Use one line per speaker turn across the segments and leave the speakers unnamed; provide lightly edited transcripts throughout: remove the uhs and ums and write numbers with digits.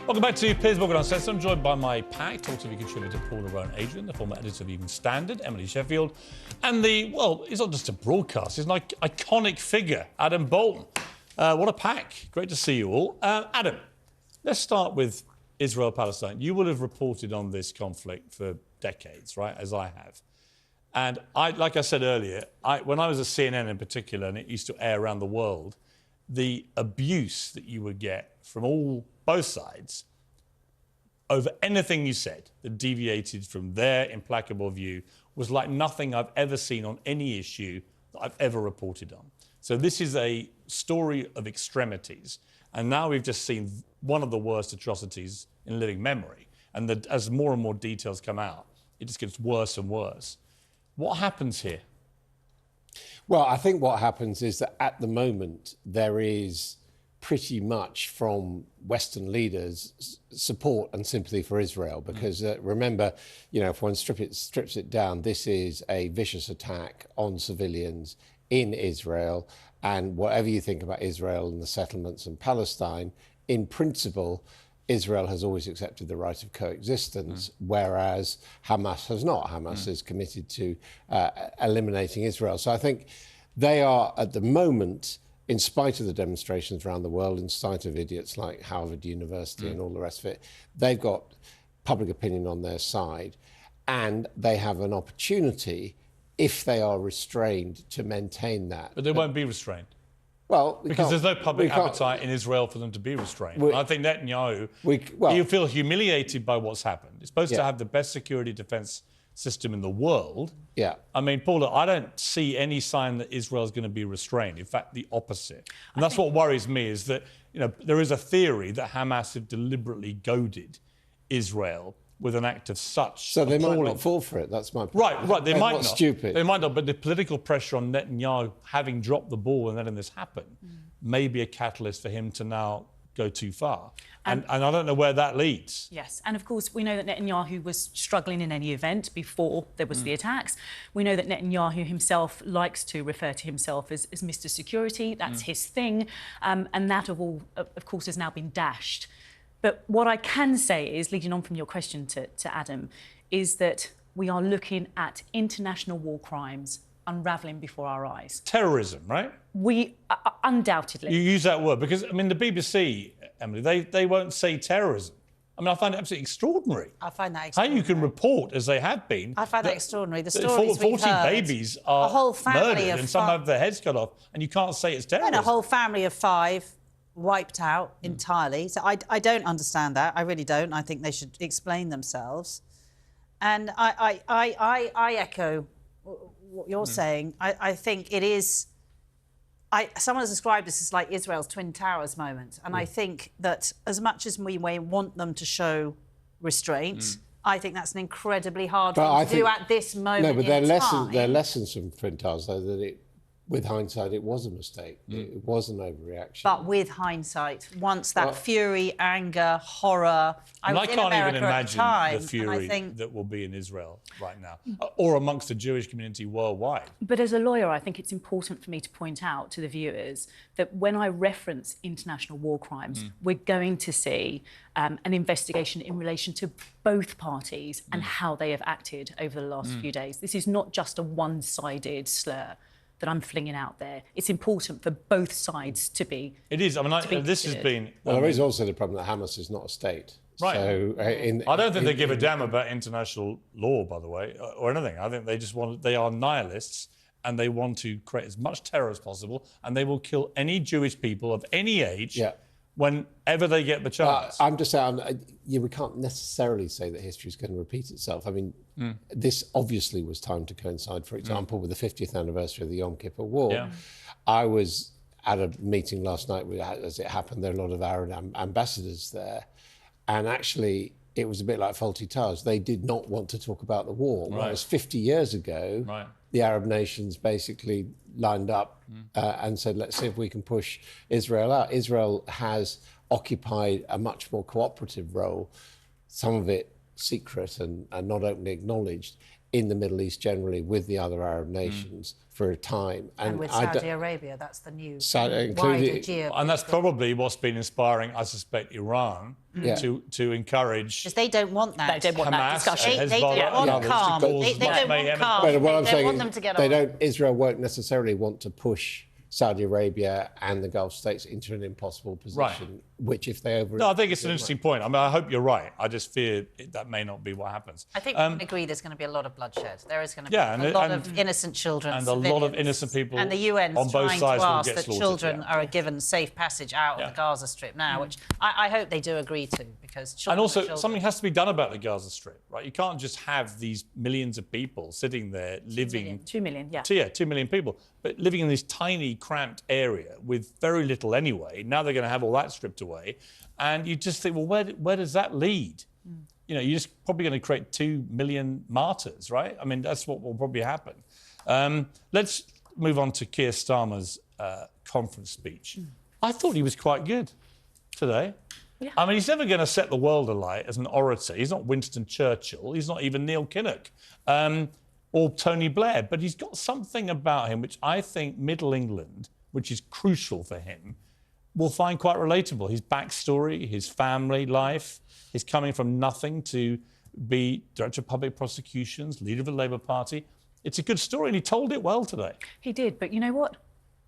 Welcome back to Piers Morgan Uncensored. I'm joined by my pack, TalkTV contributor Paula Rhone-Adrien, the former editor of Evening Standard, Emily Sheffield, and he's not just a broadcaster, he's an iconic figure, Adam Boulton. What a pack. Great to see you all. Adam, let's start with Israel-Palestine. You will have reported on this conflict for decades, right, as I have. And like I said earlier, when I was at CNN in particular, and it used to air around the world, the abuse that you would get from both sides over anything you said that deviated from their implacable view was like nothing I've ever seen on any issue that I've ever reported on. So this is a story of extremities. And now we've just seen one of the worst atrocities in living memory. And as more and more details come out, it just gets worse and worse. What happens here?
Well, I think what happens is that at the moment there is pretty much from Western leaders support and sympathy for Israel because remember, if one strips it down, this is a vicious attack on civilians in Israel, and whatever you think about Israel and the settlements and Palestine, in principle, Israel has always accepted the right of coexistence, whereas Hamas has not. Hamas is committed to eliminating Israel. So I think they are, at the moment, in spite of the demonstrations around the world, in spite of idiots like Harvard University and all the rest of it, they've got public opinion on their side, and they have an opportunity, if they are restrained, to maintain that.
But they won't be restrained.
Well,
because there's no public appetite in Israel for them to be restrained. I think Netanyahu, he'll feel humiliated by what's happened. It's supposed to have the best security defence system in the world.
Yeah.
I mean, Paula, I don't see any sign that Israel's going to be restrained. In fact, the opposite. And that's what worries me, is that, there is a theory that Hamas have deliberately goaded Israel with an act of such
So they
appalling...
might not fall for it, that's my point.
Right, they might not.
Stupid.
They might not, but the political pressure on Netanyahu having dropped the ball and letting this happen may be a catalyst for him to now go too far. And I don't know where that leads.
Yes, and of course we know that Netanyahu was struggling in any event before there was the attacks. We know that Netanyahu himself likes to refer to himself as Mr. Security. That's his thing, and that of course has now been dashed. But what I can say is, leading on from your question to Adam, is that we are looking at international war crimes unravelling before our eyes.
Terrorism, right?
We undoubtedly.
You use that word because, I mean, the BBC, Emily, they won't say terrorism. I mean, I find it absolutely extraordinary.
I find that extraordinary.
How you can report, as they have been...
I find that extraordinary. The stories
40
we've heard,
babies are
a whole family
murdered
of
and some have their heads cut off, and you can't say it's terrorism.
And a whole family of 5 wiped out entirely. So I don't understand that. I really don't. I think they should explain themselves. And I echo what you're saying. I think it is... someone has described this as like Israel's Twin Towers moment. And I think that as much as we may want them to show restraint, I think that's an incredibly hard thing to do at this moment in time.
No, but their lessons from Twin Towers, though, that with hindsight, it was a mistake. It was an overreaction.
But with hindsight, once that fury, anger, horror...
I can't even imagine the fury that will be in Israel right now, or amongst the Jewish community worldwide.
But as a lawyer, I think it's important for me to point out to the viewers that when I reference international war crimes, we're going to see an investigation in relation to both parties and how they have acted over the last few days. This is not just a one-sided slur that I'm flinging out there. It's important for both sides to be...
It is. I mean, this has been...
Well, there is also the problem that Hamas is not a state.
Right.
So,
I don't think they give a damn about international law, by the way, or anything. I think they just they are nihilists, and they want to create as much terror as possible, and they will kill any Jewish people of any age whenever they get the chance.
I'm just saying, we can't necessarily say that history is going to repeat itself. I mean, this obviously was timed to coincide, for example, with the 50th anniversary of the Yom Kippur War.
Yeah.
I was at a meeting last night, as it happened, there are a lot of Arab ambassadors there, and actually it was a bit like Fawlty Towers. They did not want to talk about the war, whereas 50 years ago, the Arab nations basically lined up and said, let's see if we can push Israel out. Israel has occupied a much more cooperative role, some of it secret and not openly acknowledged, in the Middle East generally with the other Arab nations for a time.
And with Saudi Arabia, that's the new wider geo.
And that's probably what's been inspiring, I suspect, Iran to encourage.
Because they don't want that.
They don't want that discussion.
They don't want calm. They don't want calm.
But what I'm
they
saying
want
is
them to get on.
Israel won't necessarily want to push Saudi Arabia and the Gulf states into an impossible position, which if they
No, I think it's an interesting point. I mean, I hope you're right. I just fear that may not be what happens.
I think we can agree there's going to be a lot of bloodshed. There is going to be a lot of innocent children,
and
civilians,
a lot of innocent people.
And the UN's
on both
trying
sides
to
will
ask
get
that
slaughtered,
children are given safe passage out of the Gaza Strip now, which I hope they do agree to, because children
and also
are children.
something has to be done about the Gaza Strip, right? You can't just have these millions of people sitting there living.
2 million, yeah.
2 million people, but living in this tiny, cramped area with very little anyway. Now they're going to have all that stripped away. And you just think, well, where does that lead? You know, you're just probably going to create 2 million martyrs, right? I mean, that's what will probably happen. Let's move on to Keir Starmer's conference speech. I thought he was quite good today.
Yeah.
I mean, he's never going to set the world alight as an orator. He's not Winston Churchill. He's not even Neil Kinnock. Or Tony Blair, but he's got something about him which I think Middle England, which is crucial for him, will find quite relatable. His backstory, his family life, his coming from nothing to be Director of Public Prosecutions, leader of the Labour Party. It's a good story, and he told it well today.
He did, but you know what?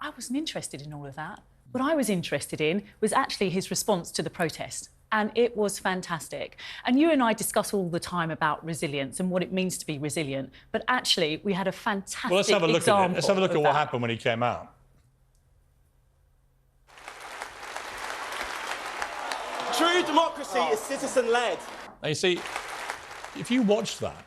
I wasn't interested in all of that. What I was interested in was actually his response to the protest. And it was fantastic. And you and I discuss all the time about resilience and what it means to be resilient. But actually, we had a fantastic example.
Well, let's have a look at it. Let's have a look at what happened when he came out.
True democracy is citizen-led.
Now, you see, if you watch that,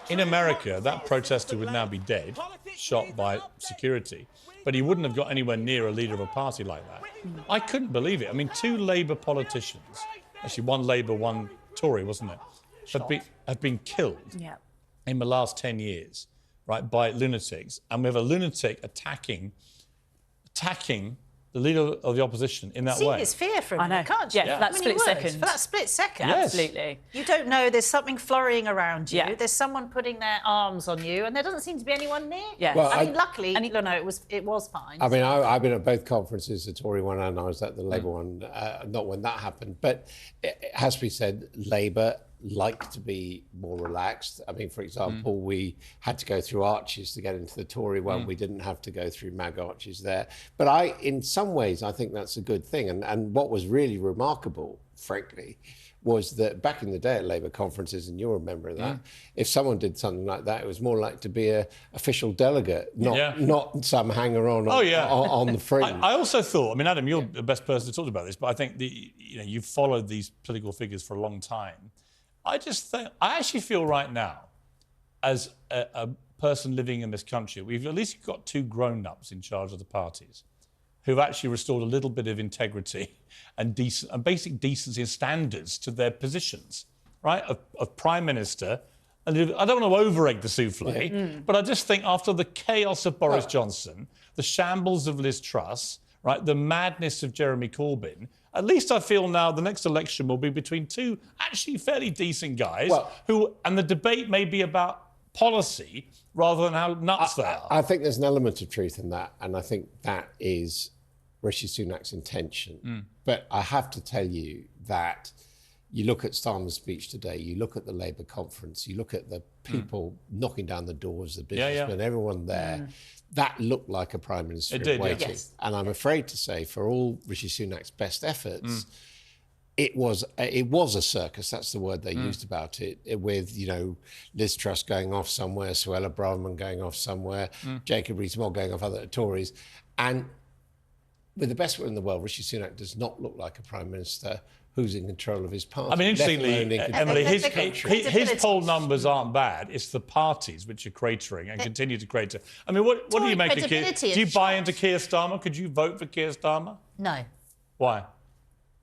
in America, that protester would now be dead, shot by security, but he wouldn't have got anywhere near a leader of a party like that. I couldn't believe it. I mean, 2 Labour politicians, actually one Labour, one Tory, wasn't it, have been killed in the last 10 years, right, by lunatics. And we have a lunatic attacking the leader of the opposition in that way.
Serious fear from him, can't you?
Yeah, for that split second.
For that split second.
Yes.
Absolutely.
You don't know, there's something flurrying around you.
Yeah.
There's someone putting their arms on you, and there doesn't seem to be anyone near.
Yeah.
Well,
I mean, luckily, it was fine.
I mean, I've been at both conferences, the Tory one and I was at the Labour one, not when that happened. But it has to be said, Labour like to be more relaxed. I mean, for example, we had to go through arches to get into the Tory one. We didn't have to go through mag arches there. But in some ways, I think that's a good thing. And what was really remarkable, frankly, was that back in the day at Labour conferences, and you'll remember that, if someone did something like that, it was more like to be an official delegate, not some hanger-on on the fringe.
I also thought, I mean, Adam, you're the best person to talk about this, but I think you've followed these political figures for a long time. I actually feel right now, as a person living in this country, we've at least got 2 grown-ups in charge of the parties who've actually restored a little bit of integrity and basic decency and standards to their positions, right? Of Prime Minister. And I don't want to over-egg the souffle, but I just think after the chaos of Boris Johnson, the shambles of Liz Truss, right, the madness of Jeremy Corbyn, at least I feel now the next election will be between 2 actually fairly decent guys and the debate may be about policy rather than how nuts they are.
I think there's an element of truth in that, and I think that is Rishi Sunak's intention. But I have to tell you that you look at Starmer's speech today, you look at the Labour conference, you look at the people knocking down the doors, the businessmen, everyone there, that looked like a Prime Minister in waiting. Yes. And I'm afraid to say, for all Rishi Sunak's best efforts, it was a circus. That's the word they used about it. With Liz Truss going off somewhere, Suella Braverman going off somewhere, Jacob Rees-Mogg going off other Tories, and with the best will in the world, Rishi Sunak does not look like a Prime Minister who's in control of his party.
I mean, interestingly, Emily, his poll numbers aren't bad. It's the parties which are cratering and continue to crater. I mean, what do you make of Keir? Do you buy into Keir Starmer? Could you vote for Keir Starmer?
No.
Why?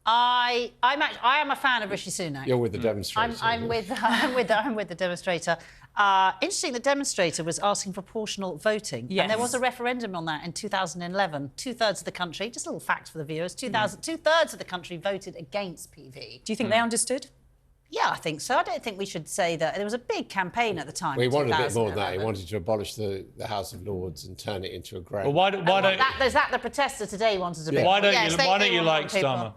I am a fan of Rishi Sunak.
You're with the demonstrator.
I'm with the demonstrator. Interesting, the demonstrator was asking for proportional voting.
Yes.
And there was a referendum on that in 2011. 2/3 of the country, just a little fact for the viewers, 2/3 of the country voted against PV.
Do you think they understood?
Yeah, I think so. I don't think we should say that. There was a big campaign at the time.
Well, he
in
wanted a bit more than that. He
2011.
wanted to abolish the House of Lords and turn it into a grand.
Well, why don't
Is that the protester today wanted to be?
why don't
Yes,
you
they
like
want people.
Starmer?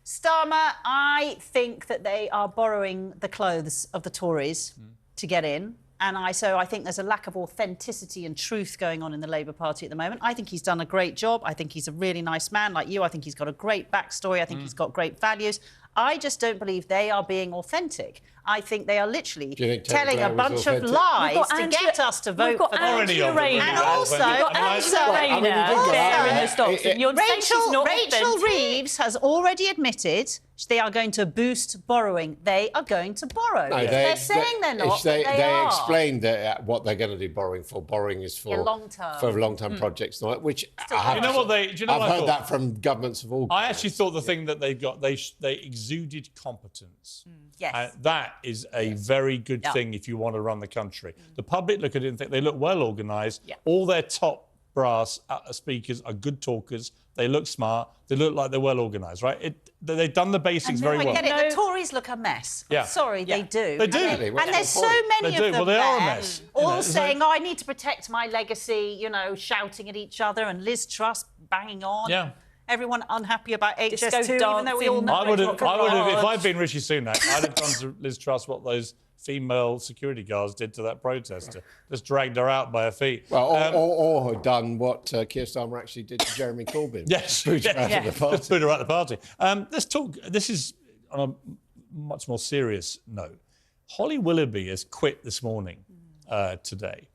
Starmer, I think that they are borrowing the clothes of the Tories to get in. And so I think there's a lack of authenticity and truth going on in the Labour Party at the moment. I think he's done a great job. I think he's a really nice man like you. I think he's got a great backstory. I think he's got great values. I just don't believe they are being authentic. I think they are literally telling a bunch of lies to get us to vote for them.
And
also, Rachel Reeves has already admitted they are going to boost borrowing. They are going to borrow.
No,
they're saying they're not.
They explained that what they're going to do borrowing for. Borrowing is for long-term projects, and all that, which I've heard that from governments of all.
I actually thought the thing that they've got, they exuded competence.
Yes.
That is a very good thing if you want to run the country. The public look at it and think they look well organised.
Yeah.
All their top brass speakers are good talkers. They look smart. They look like they're well organised, right? They've done the basics very well.
I get it. The Tories look a mess.
Yeah.
Sorry, they do.
They do.
And there's so many of them
Well, they are a mess.
all saying, I need to protect my legacy, shouting at each other, and Liz Truss banging on.
Yeah.
Everyone unhappy about HS2,
Disco
even though we all know
I would have, if I'd been Rishi Sunak, I'd have done to Liz Truss what those female security guards did to that protester. Just dragged her out by her feet.
Well, or done what Keir Starmer actually did to Jeremy Corbyn.
Yes.
Boot her out of the party.
Just boot her out of the party. Let's talk, this is on a much more serious note. Holly Willoughby has quit this morning, today,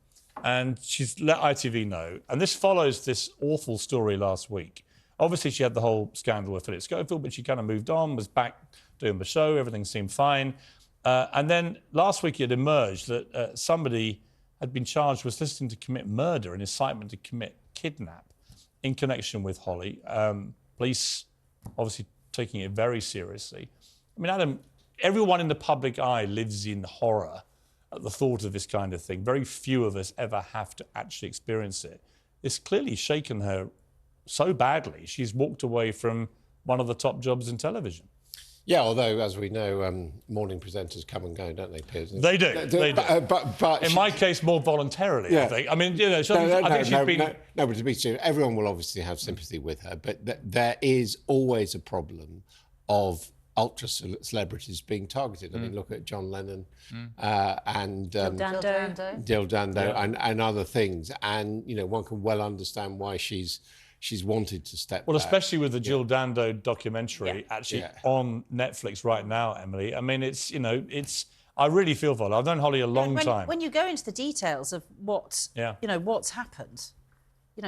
and she's let ITV know, and this follows this awful story last week. Obviously, she had the whole scandal with Philip Schofield, but she kind of moved on, was back doing the show, everything seemed fine. And then last week it emerged that somebody had been charged with soliciting to commit murder and incitement to commit kidnap in connection with Holly. Police obviously taking it very seriously. I mean, Adam, everyone in the public eye lives in horror at the thought of this kind of thing. Very few of us ever have to actually experience it. It's clearly shaken her so badly, she's walked away from one of the top jobs in television.
Yeah, although, as we know, morning presenters come and go, don't they, Piers?
They do. They do.
But
in my case, more voluntarily, I think. I mean, I think she's been...
No, but to be serious, everyone will obviously have sympathy with her, but there is always a problem of ultra-celebrities being targeted. I mean, look at John Lennon and...
Jill
Dando and other things. And, one can well understand why she's wanted to step back.
Well, especially with the Jill Dando documentary on Netflix right now, Emily. I mean, it's I really feel for her. I've known Holly a long time.
When you go into the details of what's happened,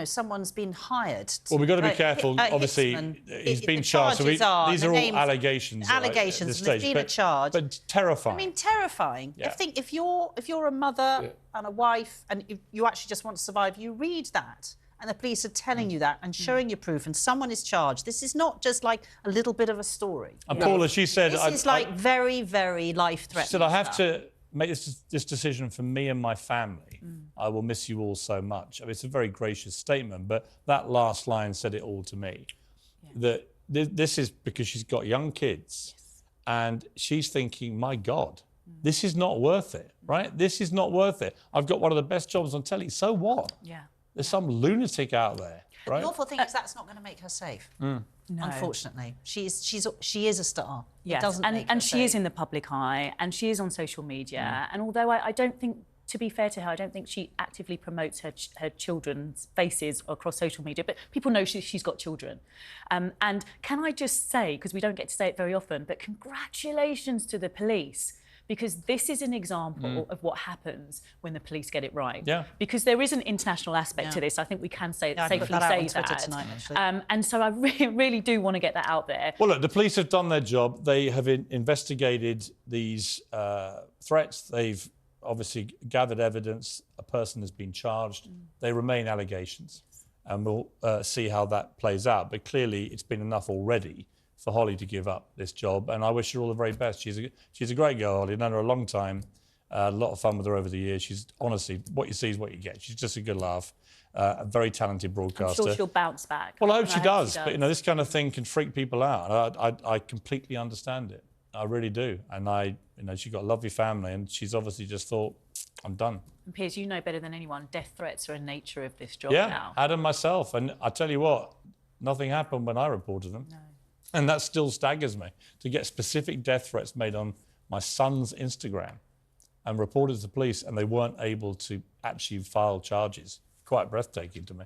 someone's been hired.
Well, we've got to be careful. Obviously, he's been charged. So these are all allegations.
Allegations. There's been a charge.
But terrifying.
I mean, terrifying.
Yeah.
I think if you're a mother and a wife and you actually just want to survive, you read that. And the police are telling you that and showing you proof, and someone is charged. This is not just like a little bit of a story.
And Paula, she said...
This is like very, very life-threatening.
She said, I have to make this decision for me and my family. I will miss you all so much. I mean, it's a very gracious statement, but that last line said it all to me. Yeah. That this is because she's got young kids, and she's thinking, my God, this is not worth it, right? This is not worth it. I've got one of the best jobs on telly. So what?
Yeah.
There's some lunatic out there, right?
The awful thing is that's not going to make her safe. No. Unfortunately, she is a star.
Yes,
it doesn't make her
and she
safe.
is in the public eye, and she is on social media. And although I don't think, to be fair to her, I don't think she actively promotes her children's faces across social media, but people know she's got children. And can I just say, because we don't get to say it very often, but congratulations to the police. Because this is an example of what happens when the police get it right. Yeah. Because there is an international aspect to this. I think we can safely say that.
Tonight, actually.
And so I really do want to get that out there.
Well, look, the police have done their job. They have investigated these threats. They've obviously gathered evidence. A person has been charged. They remain allegations. And we'll see how that plays out. But clearly, it's been enough already for Holly to give up this job, and I wish her all the very best. She's a great girl, Holly. I've known her a long time. A lot of fun with her over the years. She's honestly, what you see is what you get. She's just a good laugh. A very talented broadcaster.
I'm sure she'll bounce back.
Well, I hope she does. But this kind of thing can freak people out. I completely understand it. I really do. And she's got a lovely family, and she's obviously just thought, I'm done.
And Piers, you know better than anyone, death threats are a nature of this job
Yeah,
now.
had them myself. And I tell you what, nothing happened when I reported them.
No.
And that still staggers me, to get specific death threats made on my son's Instagram and reported to the police, and they weren't able to actually file charges. Quite breathtaking to me.